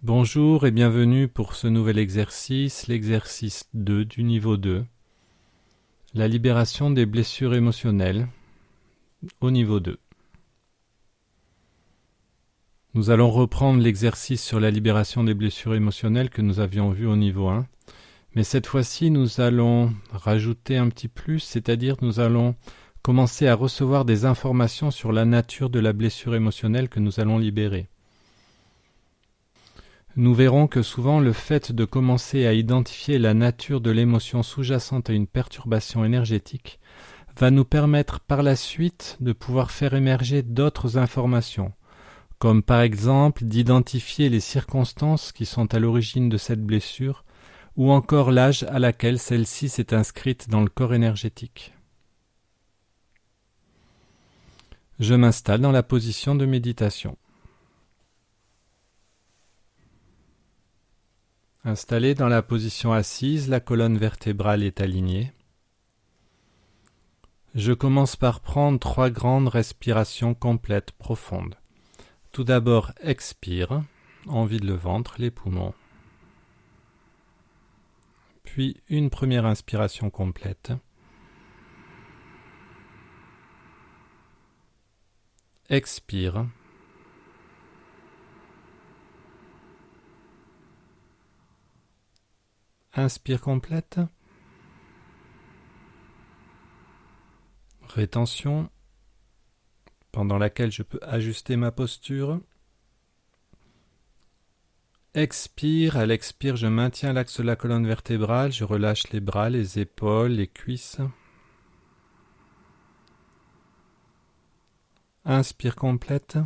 Bonjour et bienvenue pour ce nouvel exercice, l'exercice 2 du niveau 2, la libération des blessures émotionnelles au niveau 2. Nous allons reprendre l'exercice sur la libération des blessures émotionnelles que nous avions vu au niveau 1, mais cette fois-ci nous allons rajouter un petit plus, c'est-à-dire nous allons commencer à recevoir des informations sur la nature de la blessure émotionnelle que nous allons libérer. Nous verrons que souvent le fait de commencer à identifier la nature de l'émotion sous-jacente à une perturbation énergétique va nous permettre par la suite de pouvoir faire émerger d'autres informations, comme par exemple d'identifier les circonstances qui sont à l'origine de cette blessure ou encore l'âge à laquelle celle-ci s'est inscrite dans le corps énergétique. Je m'installe dans la position de méditation. Installé dans la position assise, la colonne vertébrale est alignée. Je commence par prendre 3 grandes respirations complètes profondes. Tout d'abord, expire, on vide le ventre, les poumons. Puis une première inspiration complète. Expire. Inspire complète. Rétention, pendant laquelle je peux ajuster ma posture. Expire, à l'expire, je maintiens l'axe de la colonne vertébrale, je relâche les bras, les épaules, les cuisses. Inspire complète.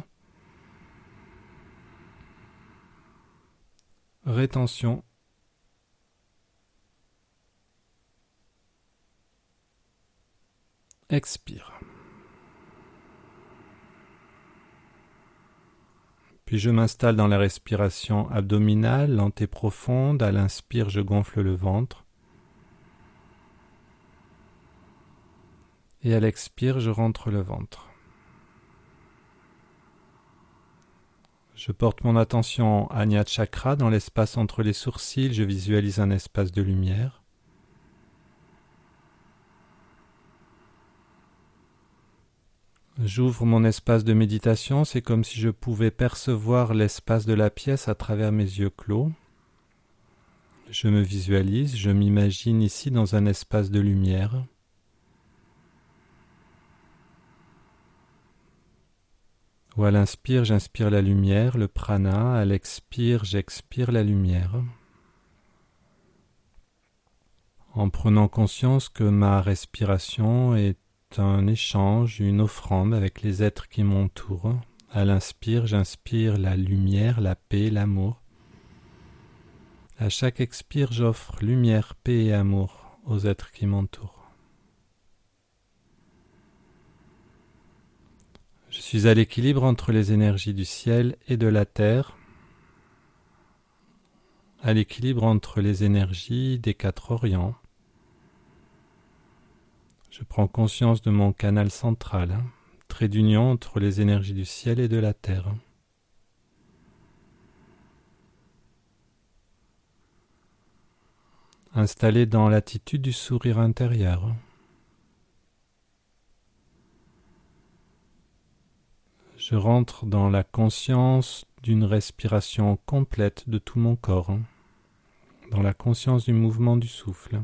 Rétention. Expire. Puis je m'installe dans la respiration abdominale, lente et profonde. À l'inspire, je gonfle le ventre. Et à l'expire, je rentre le ventre. Je porte mon attention à Ajna Chakra, dans l'espace entre les sourcils, je visualise un espace de lumière. J'ouvre mon espace de méditation, c'est comme si je pouvais percevoir l'espace de la pièce à travers mes yeux clos. Je me visualise, je m'imagine ici dans un espace de lumière. Où à l'inspire, j'inspire la lumière, le prana, à l'expire, j'expire la lumière. En prenant conscience que ma respiration est un échange, une offrande avec les êtres qui m'entourent. À l'inspire, j'inspire la lumière, la paix, l'amour. À chaque expire, j'offre lumière, paix et amour aux êtres qui m'entourent. Je suis à l'équilibre entre les énergies du ciel et de la terre, à l'équilibre entre les énergies des 4 orients. Je prends conscience de mon canal central, trait d'union entre les énergies du ciel et de la terre. Installé dans l'attitude du sourire intérieur. Je rentre dans la conscience d'une respiration complète de tout mon corps, dans la conscience du mouvement du souffle.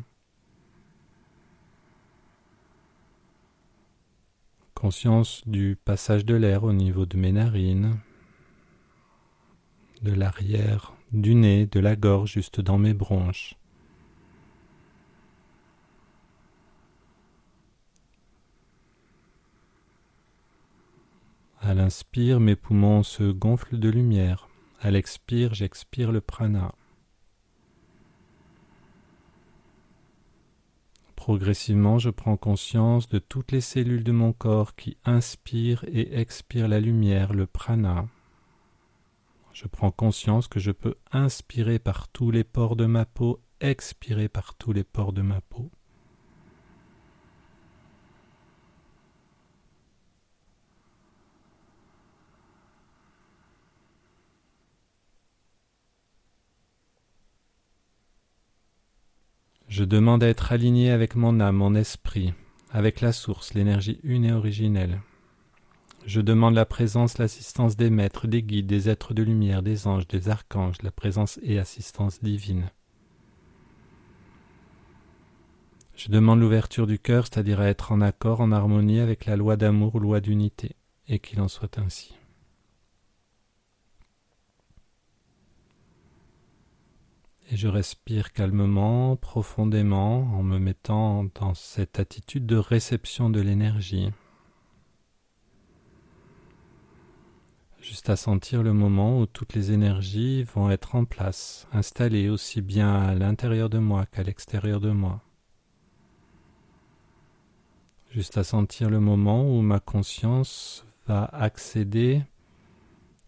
Conscience du passage de l'air au niveau de mes narines, de l'arrière, du nez, de la gorge, juste dans mes bronches. À l'inspire, mes poumons se gonflent de lumière. À l'expire, j'expire le prana. Progressivement, je prends conscience de toutes les cellules de mon corps qui inspirent et expirent la lumière, le prana. Je prends conscience que je peux inspirer par tous les pores de ma peau, expirer par tous les pores de ma peau. Je demande à être aligné avec mon âme, mon esprit, avec la source, l'énergie une et originelle. Je demande la présence, l'assistance des maîtres, des guides, des êtres de lumière, des anges, des archanges, la présence et assistance divine. Je demande l'ouverture du cœur, c'est-à-dire à être en accord, en harmonie avec la loi d'amour ou loi d'unité, et qu'il en soit ainsi. Et je respire calmement, profondément, en me mettant dans cette attitude de réception de l'énergie. Juste à sentir le moment où toutes les énergies vont être en place, installées aussi bien à l'intérieur de moi qu'à l'extérieur de moi. Juste à sentir le moment où ma conscience va accéder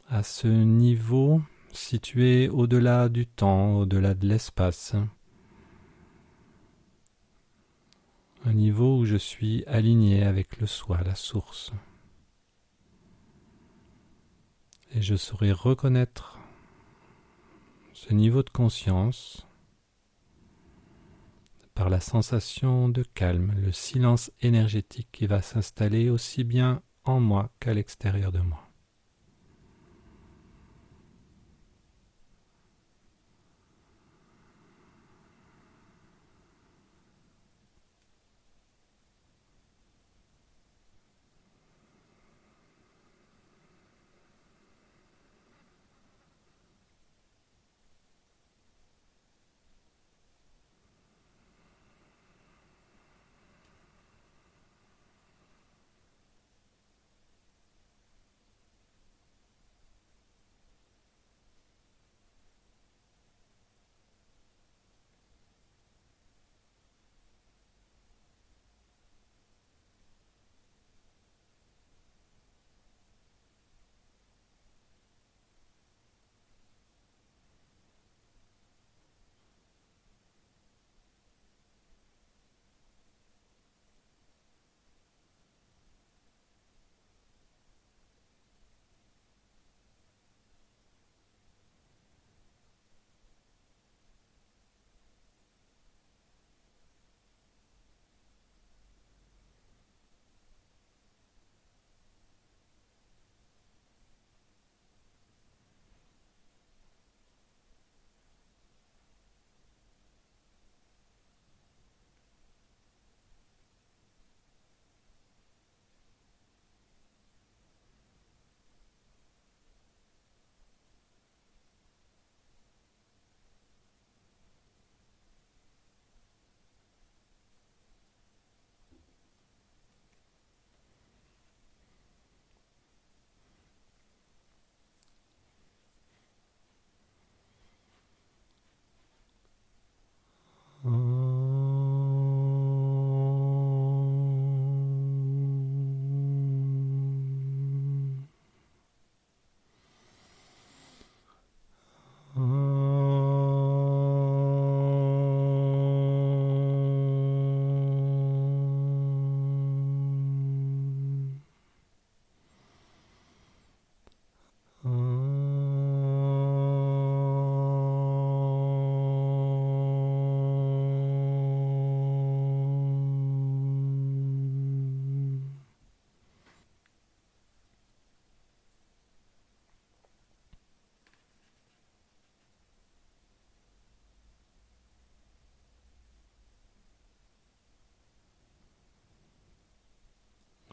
à ce niveau situé au-delà du temps, au-delà de l'espace. Un niveau où je suis aligné avec le soi, la source. Et je saurai reconnaître ce niveau de conscience par la sensation de calme, le silence énergétique qui va s'installer aussi bien en moi qu'à l'extérieur de moi.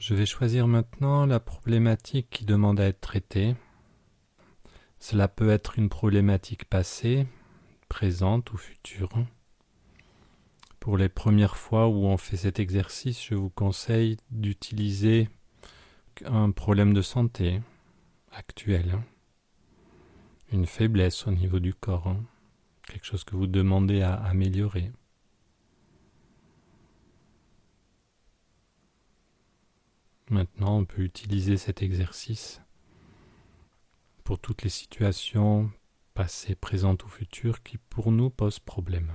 Je vais choisir maintenant la problématique qui demande à être traitée. Cela peut être une problématique passée, présente ou future. Pour les premières fois où on fait cet exercice, je vous conseille d'utiliser un problème de santé actuel, une faiblesse au niveau du corps, quelque chose que vous demandez à améliorer. Maintenant, on peut utiliser cet exercice pour toutes les situations passées, présentes ou futures qui pour nous posent problème.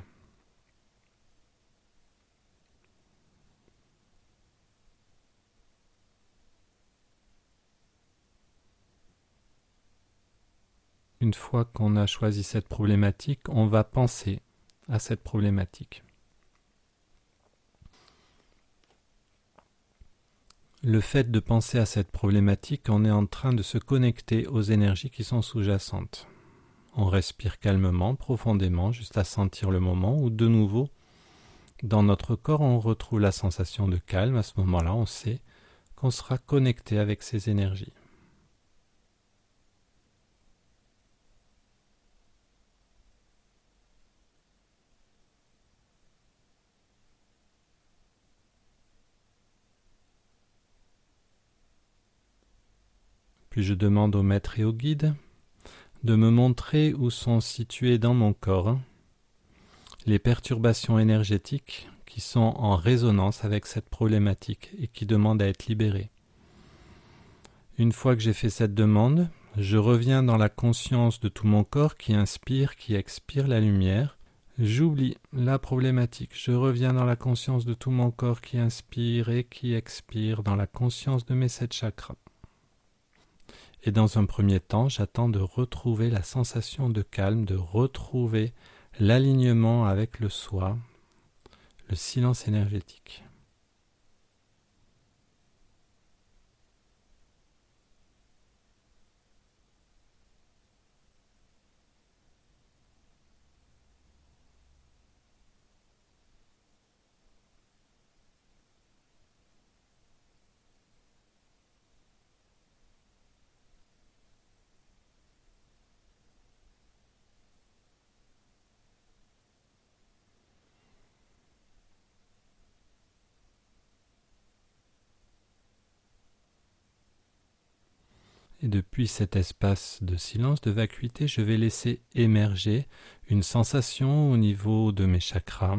Une fois qu'on a choisi cette problématique, on va penser à cette problématique. Le fait de penser à cette problématique, on est en train de se connecter aux énergies qui sont sous-jacentes. On respire calmement, profondément, juste à sentir le moment où de nouveau, dans notre corps, on retrouve la sensation de calme. À ce moment-là, on sait qu'on sera connecté avec ces énergies. Puis je demande au maître et au guide de me montrer où sont situées dans mon corps les perturbations énergétiques qui sont en résonance avec cette problématique et qui demandent à être libérées. Une fois que j'ai fait cette demande, je reviens dans la conscience de tout mon corps qui inspire, qui expire la lumière. J'oublie la problématique. Je reviens dans la conscience de tout mon corps qui inspire et qui expire, dans la conscience de mes 7 chakras. Et dans un premier temps, j'attends de retrouver la sensation de calme, de retrouver l'alignement avec le soi, le silence énergétique. Et depuis cet espace de silence, de vacuité, je vais laisser émerger une sensation au niveau de mes chakras.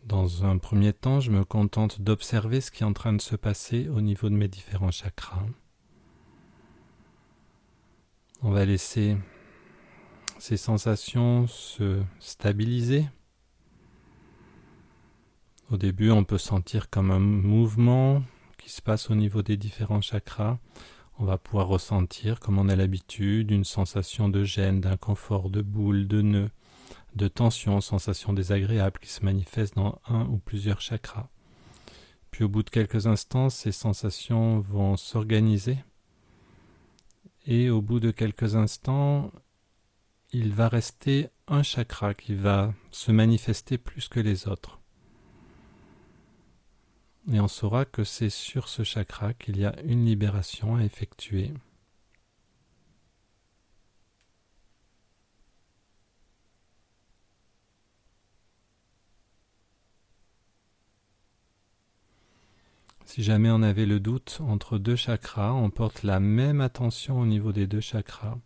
Dans un premier temps, je me contente d'observer ce qui est en train de se passer au niveau de mes différents chakras. On va laisser ces sensations se stabiliser. Au début, on peut sentir comme un mouvement qui se passe au niveau des différents chakras. On va pouvoir ressentir, comme on a l'habitude, une sensation de gêne, d'inconfort, de boule, de nœud, de tension, sensation désagréable qui se manifeste dans un ou plusieurs chakras. Puis au bout de quelques instants, ces sensations vont s'organiser. Et au bout de quelques instants, il va rester un chakra qui va se manifester plus que les autres. Et on saura que c'est sur ce chakra qu'il y a une libération à effectuer. Si jamais on avait le doute entre 2 chakras, on porte la même attention au niveau des 2 chakras.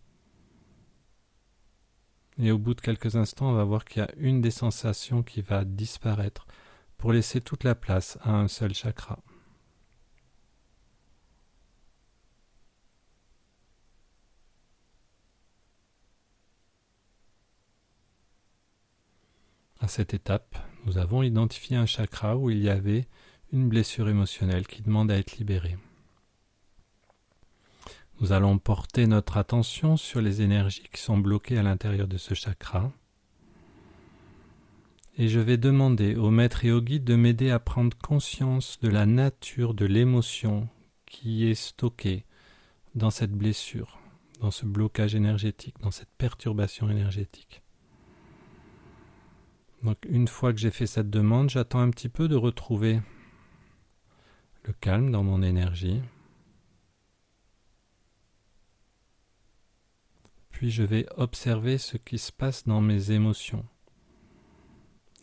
Et au bout de quelques instants, on va voir qu'il y a une des sensations qui va disparaître pour laisser toute la place à un seul chakra. À cette étape, nous avons identifié un chakra où il y avait une blessure émotionnelle qui demande à être libérée. Nous allons porter notre attention sur les énergies qui sont bloquées à l'intérieur de ce chakra. Et je vais demander au maître et au guide de m'aider à prendre conscience de la nature de l'émotion qui est stockée dans cette blessure, dans ce blocage énergétique, dans cette perturbation énergétique. Donc une fois que j'ai fait cette demande, j'attends un petit peu de retrouver le calme dans mon énergie. Puis je vais observer ce qui se passe dans mes émotions.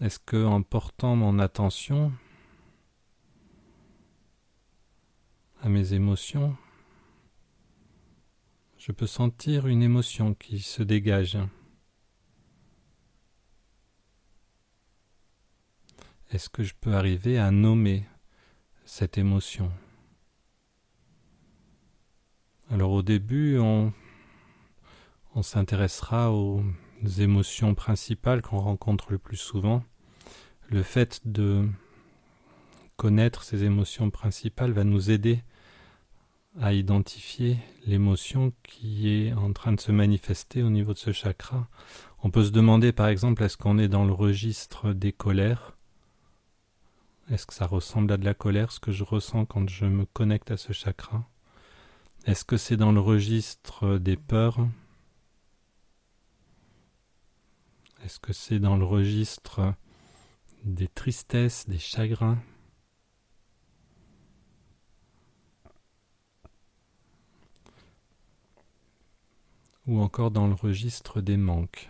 Est-ce que en portant mon attention à mes émotions, je peux sentir une émotion qui se dégage? Est-ce que je peux arriver à nommer cette émotion? Alors au début, on s'intéressera aux émotions principales qu'on rencontre le plus souvent. Le fait de connaître ces émotions principales va nous aider à identifier l'émotion qui est en train de se manifester au niveau de ce chakra. On peut se demander par exemple, est-ce qu'on est dans le registre des colères? Est-ce que ça ressemble à de la colère, ce que je ressens quand je me connecte à ce chakra? Est-ce que c'est dans le registre des peurs? Est-ce que c'est dans le registre des tristesses, des chagrins? Ou encore dans le registre des manques?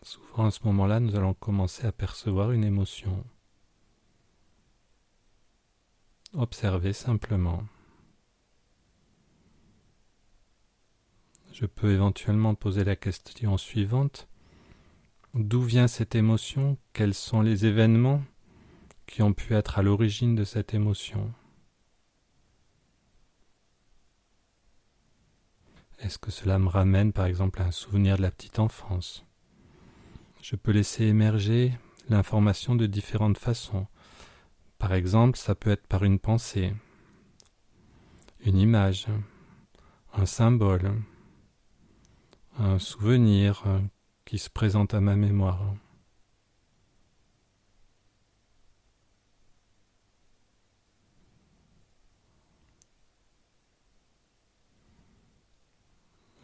Souvent à ce moment-là, nous allons commencer à percevoir une émotion. Observez simplement. Je peux éventuellement poser la question suivante. D'où vient cette émotion? Quels sont les événements qui ont pu être à l'origine de cette émotion? Est-ce que cela me ramène par exemple à un souvenir de la petite enfance? Je peux laisser émerger l'information de différentes façons. Par exemple, ça peut être par une pensée, une image, un symbole, un souvenir qui se présente à ma mémoire.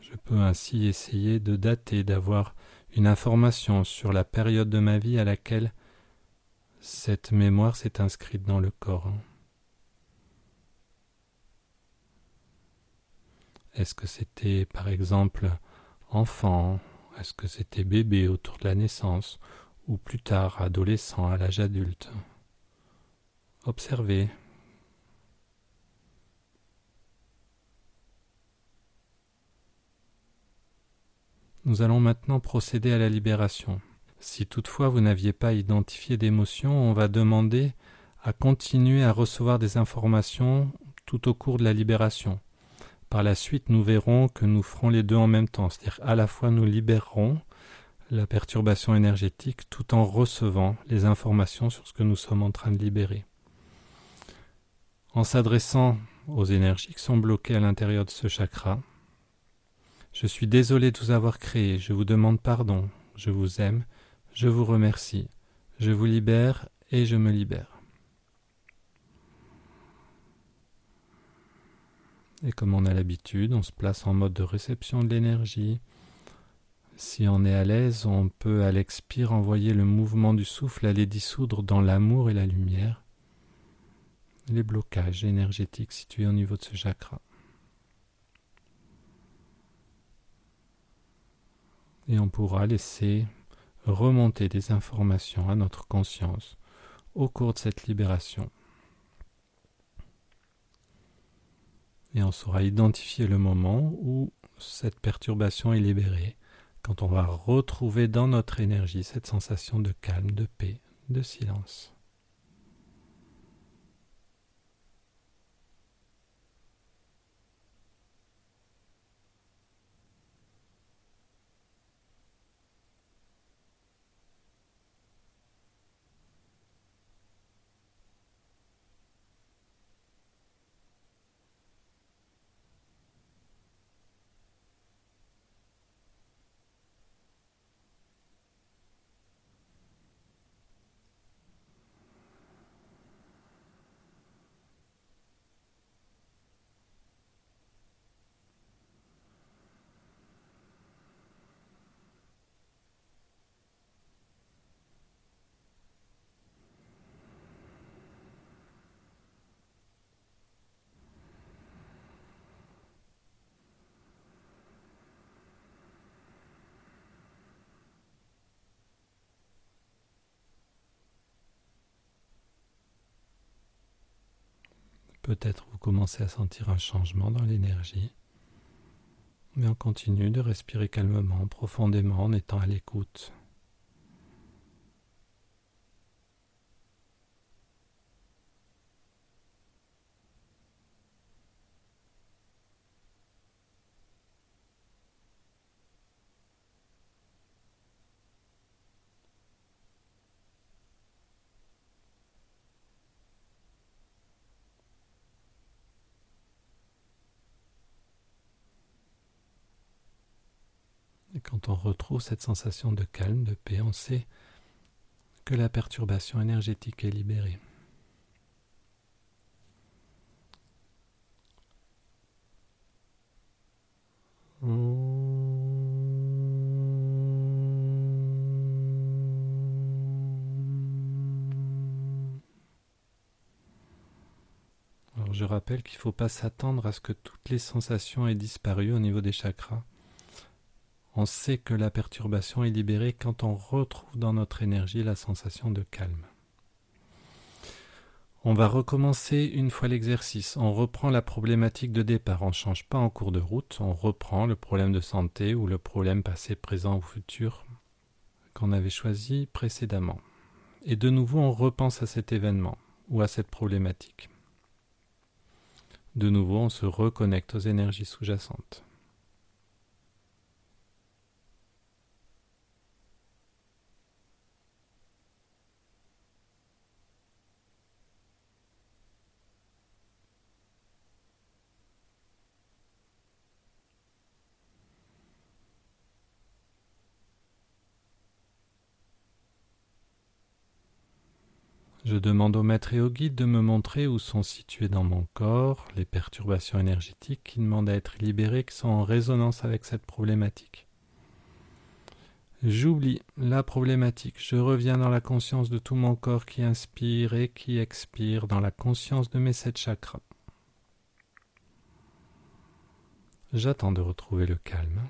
Je peux ainsi essayer de dater, d'avoir une information sur la période de ma vie à laquelle cette mémoire s'est inscrite dans le corps. Est-ce que c'était par exemple enfant? Est-ce que c'était bébé autour de la naissance? Ou plus tard adolescent à l'âge adulte? Observez. Nous allons maintenant procéder à la libération. Si toutefois vous n'aviez pas identifié d'émotion, on va demander à continuer à recevoir des informations tout au cours de la libération. Par la suite, nous verrons que nous ferons les deux en même temps, c'est-à-dire à la fois nous libérerons la perturbation énergétique tout en recevant les informations sur ce que nous sommes en train de libérer. En s'adressant aux énergies qui sont bloquées à l'intérieur de ce chakra, je suis désolé de vous avoir créé, je vous demande pardon, je vous aime, je vous remercie, je vous libère et je me libère. Et comme on a l'habitude, on se place en mode de réception de l'énergie. Si on est à l'aise, on peut à l'expire envoyer le mouvement du souffle aller dissoudre dans l'amour et la lumière les blocages énergétiques situés au niveau de ce chakra. Et on pourra laisser remonter des informations à notre conscience au cours de cette libération. Et on saura identifier le moment où cette perturbation est libérée, quand on va retrouver dans notre énergie cette sensation de calme, de paix, de silence. Peut-être vous commencez à sentir un changement dans l'énergie, mais on continue de respirer calmement, profondément, en étant à l'écoute. Quand on retrouve cette sensation de calme, de paix, on sait que la perturbation énergétique est libérée. Alors je rappelle qu'il ne faut pas s'attendre à ce que toutes les sensations aient disparu au niveau des chakras. On sait que la perturbation est libérée quand on retrouve dans notre énergie la sensation de calme. On va recommencer une fois l'exercice. On reprend la problématique de départ. On ne change pas en cours de route. On reprend le problème de santé ou le problème passé, présent ou futur qu'on avait choisi précédemment. Et de nouveau, on repense à cet événement ou à cette problématique. De nouveau, on se reconnecte aux énergies sous-jacentes. Je demande au maître et au guide de me montrer où sont situées dans mon corps les perturbations énergétiques qui demandent à être libérées, qui sont en résonance avec cette problématique. J'oublie la problématique, je reviens dans la conscience de tout mon corps qui inspire et qui expire, dans la conscience de mes 7 chakras. J'attends de retrouver le calme.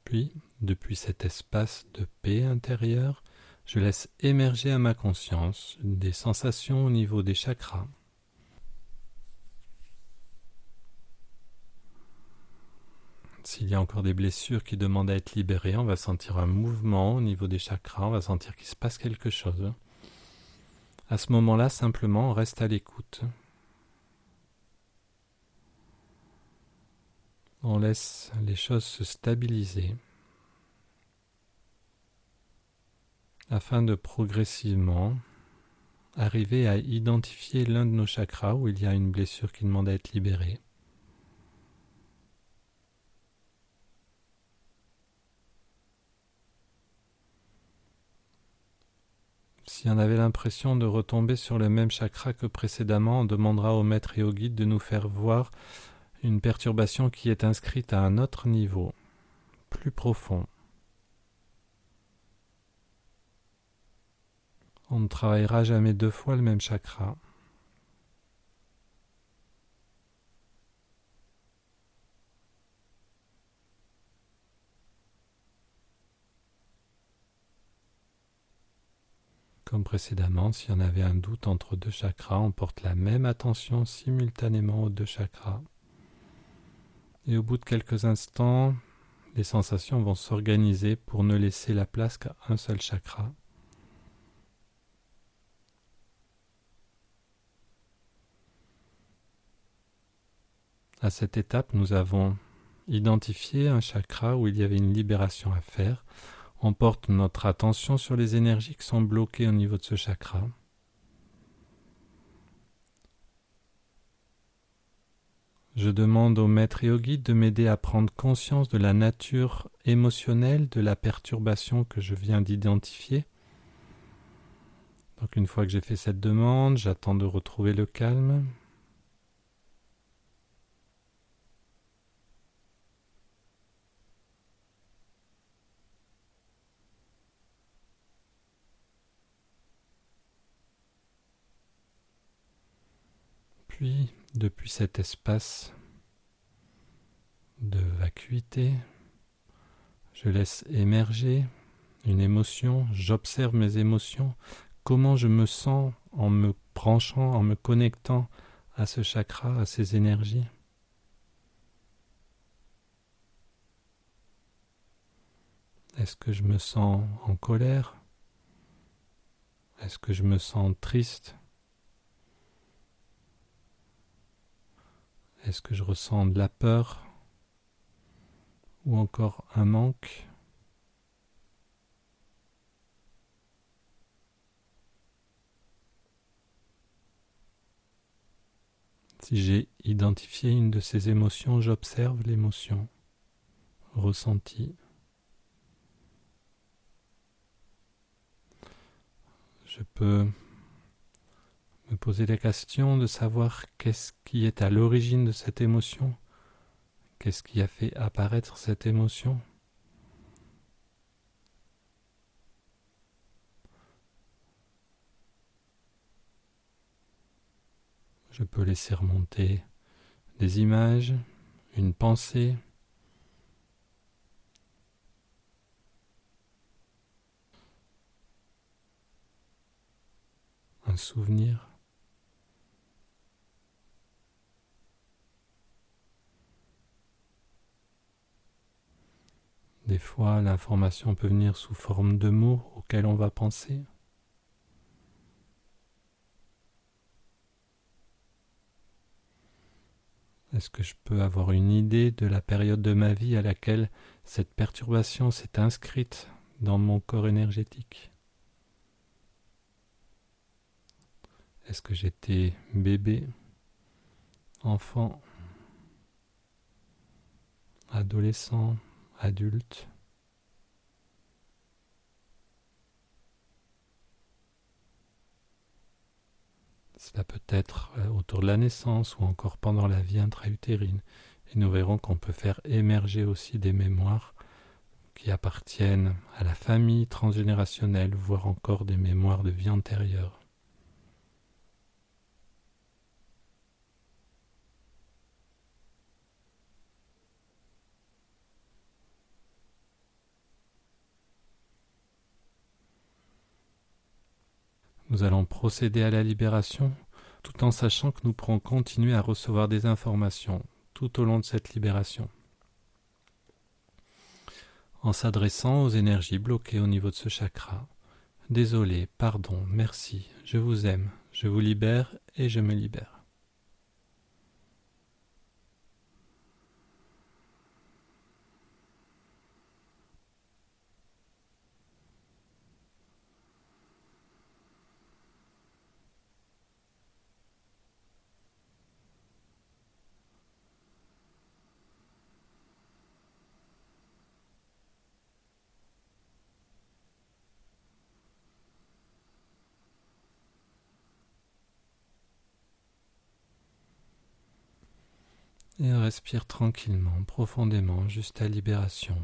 Puis, depuis cet espace de paix intérieure, je laisse émerger à ma conscience des sensations au niveau des chakras. S'il y a encore des blessures qui demandent à être libérées, on va sentir un mouvement au niveau des chakras, on va sentir qu'il se passe quelque chose. À ce moment-là, simplement, on reste à l'écoute. On laisse les choses se stabiliser afin de progressivement arriver à identifier l'un de nos chakras où il y a une blessure qui demande à être libérée. Si on avait l'impression de retomber sur le même chakra que précédemment, on demandera au maître et au guide de nous faire voir une perturbation qui est inscrite à un autre niveau, plus profond. On ne travaillera jamais 2 fois le même chakra. Comme précédemment, si on avait un doute entre 2 chakras, on porte la même attention simultanément aux 2 chakras. Et au bout de quelques instants, les sensations vont s'organiser pour ne laisser la place qu'à un seul chakra. À cette étape, nous avons identifié un chakra où il y avait une libération à faire. On porte notre attention sur les énergies qui sont bloquées au niveau de ce chakra. Je demande au maître et au guide de m'aider à prendre conscience de la nature émotionnelle de la perturbation que je viens d'identifier. Donc une fois que j'ai fait cette demande, j'attends de retrouver le calme. Puis, depuis cet espace de vacuité, je laisse émerger une émotion, j'observe mes émotions, comment je me sens en me branchant, en me connectant à ce chakra, à ces énergies. Est-ce que je me sens en colère? Est-ce que je me sens triste? Est-ce que je ressens de la peur ou encore un manque? Si j'ai identifié une de ces émotions, j'observe l'émotion ressentie. Je peux me poser la question de savoir qu'est-ce qui est à l'origine de cette émotion, qu'est-ce qui a fait apparaître cette émotion. Je peux laisser remonter des images, une pensée, un souvenir. Des fois, l'information peut venir sous forme de mots auxquels on va penser. Est-ce que je peux avoir une idée de la période de ma vie à laquelle cette perturbation s'est inscrite dans mon corps énergétique? Est-ce que j'étais bébé, enfant, adolescent, adulte? Cela peut être autour de la naissance ou encore pendant la vie intra-utérine. Et nous verrons qu'on peut faire émerger aussi des mémoires qui appartiennent à la famille transgénérationnelle, voire encore des mémoires de vie antérieure. Nous allons procéder à la libération tout en sachant que nous pourrons continuer à recevoir des informations tout au long de cette libération. En s'adressant aux énergies bloquées au niveau de ce chakra. Désolé, pardon, merci, je vous aime, je vous libère et je me libère. Et respire tranquillement, profondément, jusqu'à libération.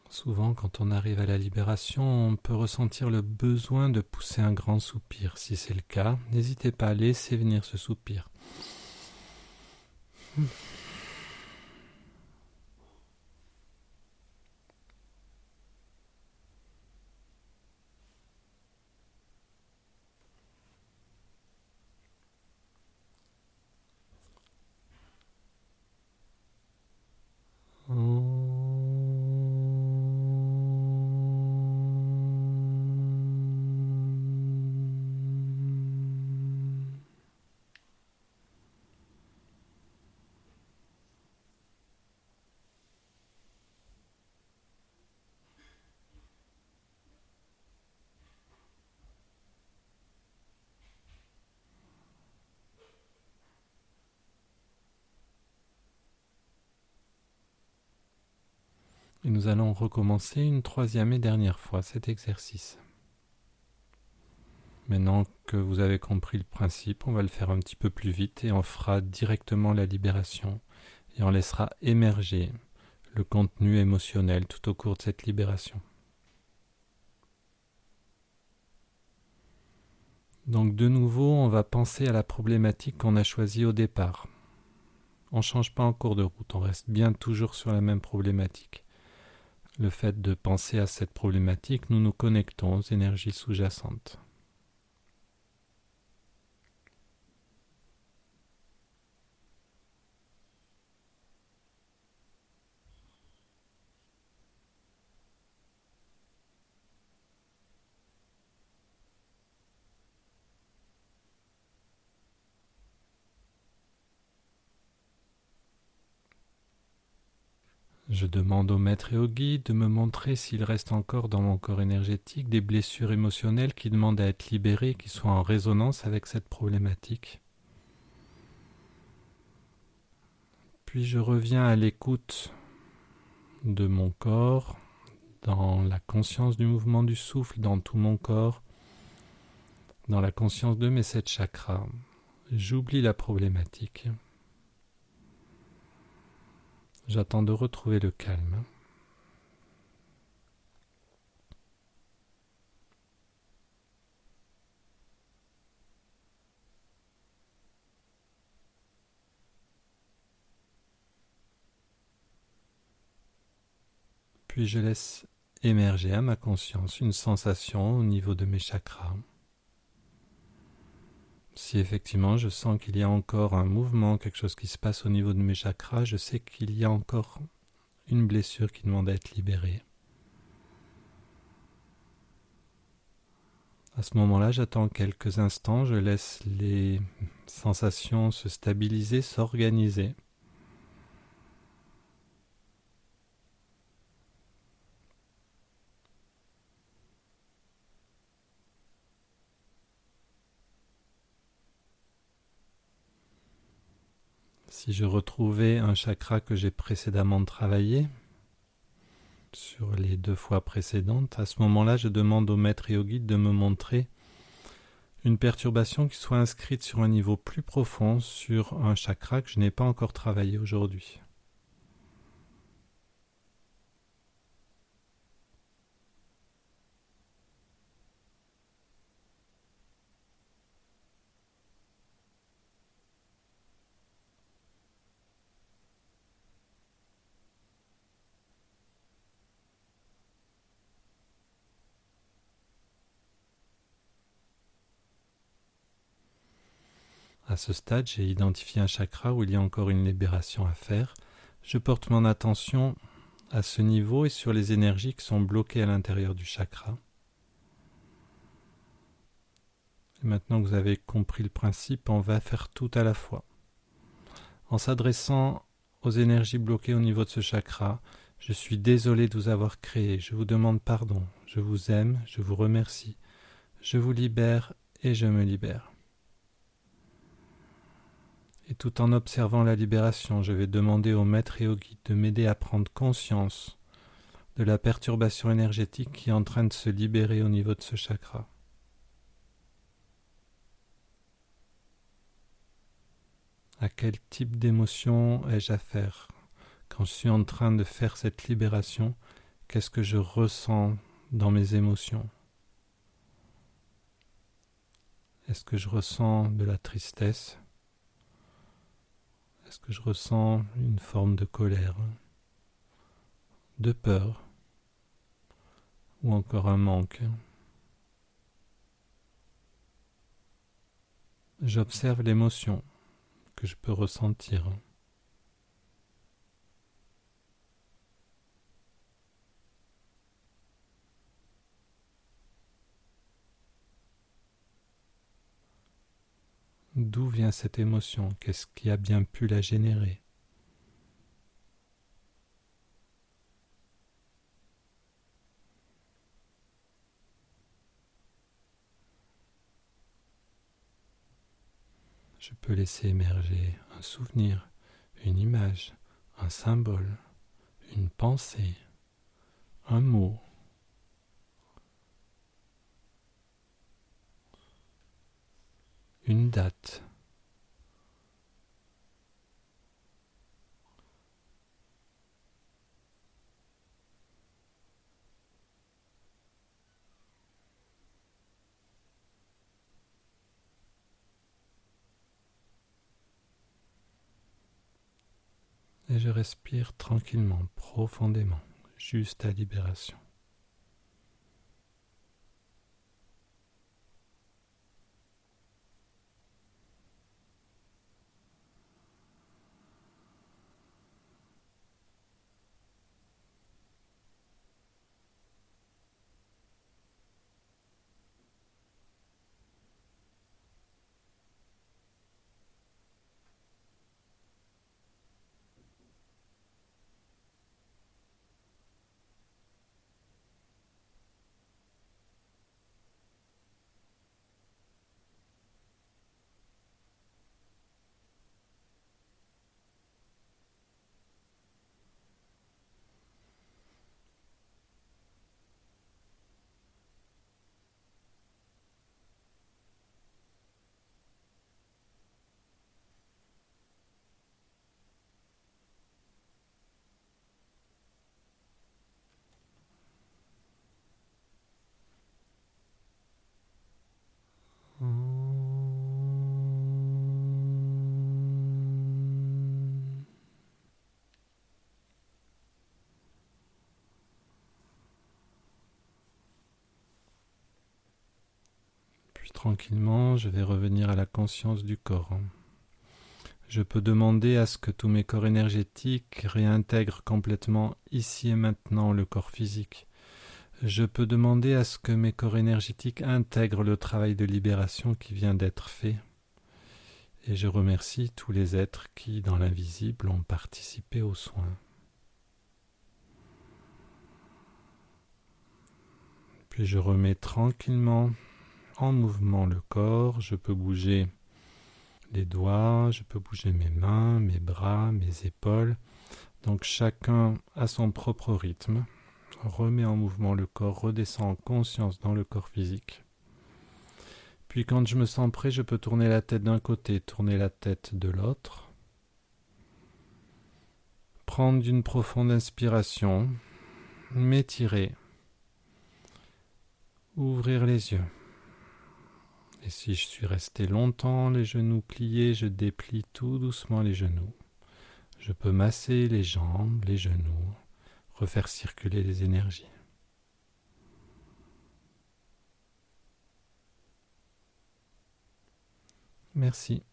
Souvent, quand on arrive à la libération, on peut ressentir le besoin de pousser un grand soupir. Si c'est le cas, n'hésitez pas à laisser venir ce soupir. Et nous allons recommencer une troisième et dernière fois cet exercice. Maintenant que vous avez compris le principe, on va le faire un petit peu plus vite et on fera directement la libération et on laissera émerger le contenu émotionnel tout au cours de cette libération. Donc de nouveau, on va penser à la problématique qu'on a choisie au départ. On ne change pas en cours de route, on reste bien toujours sur la même problématique. Le fait de penser à cette problématique, nous nous connectons aux énergies sous-jacentes. Je demande au maître et au guide de me montrer s'il reste encore dans mon corps énergétique des blessures émotionnelles qui demandent à être libérées, qui soient en résonance avec cette problématique. Puis je reviens à l'écoute de mon corps, dans la conscience du mouvement du souffle dans tout mon corps, dans la conscience de mes 7 chakras. J'oublie la problématique. J'attends de retrouver le calme. Puis je laisse émerger à ma conscience une sensation au niveau de mes chakras. Si effectivement je sens qu'il y a encore un mouvement, quelque chose qui se passe au niveau de mes chakras, je sais qu'il y a encore une blessure qui demande à être libérée. À ce moment-là, j'attends quelques instants, je laisse les sensations se stabiliser, s'organiser. Si je retrouvais un chakra que j'ai précédemment travaillé, sur les 2 fois précédentes, à ce moment-là, je demande au maître et au guide de me montrer une perturbation qui soit inscrite sur un niveau plus profond, sur un chakra que je n'ai pas encore travaillé aujourd'hui. À ce stade, j'ai identifié un chakra où il y a encore une libération à faire. Je porte mon attention à ce niveau et sur les énergies qui sont bloquées à l'intérieur du chakra. Et maintenant que vous avez compris le principe, on va faire tout à la fois. En s'adressant aux énergies bloquées au niveau de ce chakra, je suis désolé de vous avoir créé, je vous demande pardon, je vous aime, je vous remercie, je vous libère et je me libère. Et tout en observant la libération, je vais demander au maître et au guide de m'aider à prendre conscience de la perturbation énergétique qui est en train de se libérer au niveau de ce chakra. À quel type d'émotion ai-je affaire? Quand je suis en train de faire cette libération, qu'est-ce que je ressens dans mes émotions? Est-ce que je ressens de la tristesse? Est-ce que je ressens une forme de colère, de peur ou encore un manque? J'observe l'émotion que je peux ressentir. D'où vient cette émotion? Qu'est-ce qui a bien pu la générer? Je peux laisser émerger un souvenir, une image, un symbole, une pensée, un mot, une date, et je respire tranquillement, profondément, juste à libération. Puis tranquillement, je vais revenir à la conscience du corps. Je peux demander à ce que tous mes corps énergétiques réintègrent complètement ici et maintenant le corps physique. Je peux demander à ce que mes corps énergétiques intègrent le travail de libération qui vient d'être fait. Et je remercie tous les êtres qui, dans l'invisible, ont participé aux soins. Puis je remets tranquillement en mouvement le corps. Je peux bouger les doigts, je peux bouger mes mains, mes bras, mes épaules. Donc chacun à son propre rythme. Remet en mouvement le corps, redescend en conscience dans le corps physique. Puis quand je me sens prêt, je peux tourner la tête d'un côté, tourner la tête de l'autre. Prendre une profonde inspiration, m'étirer, ouvrir les yeux. Et si je suis resté longtemps les genoux pliés, je déplie tout doucement les genoux. Je peux masser les jambes, les genoux, refaire circuler les énergies. Merci.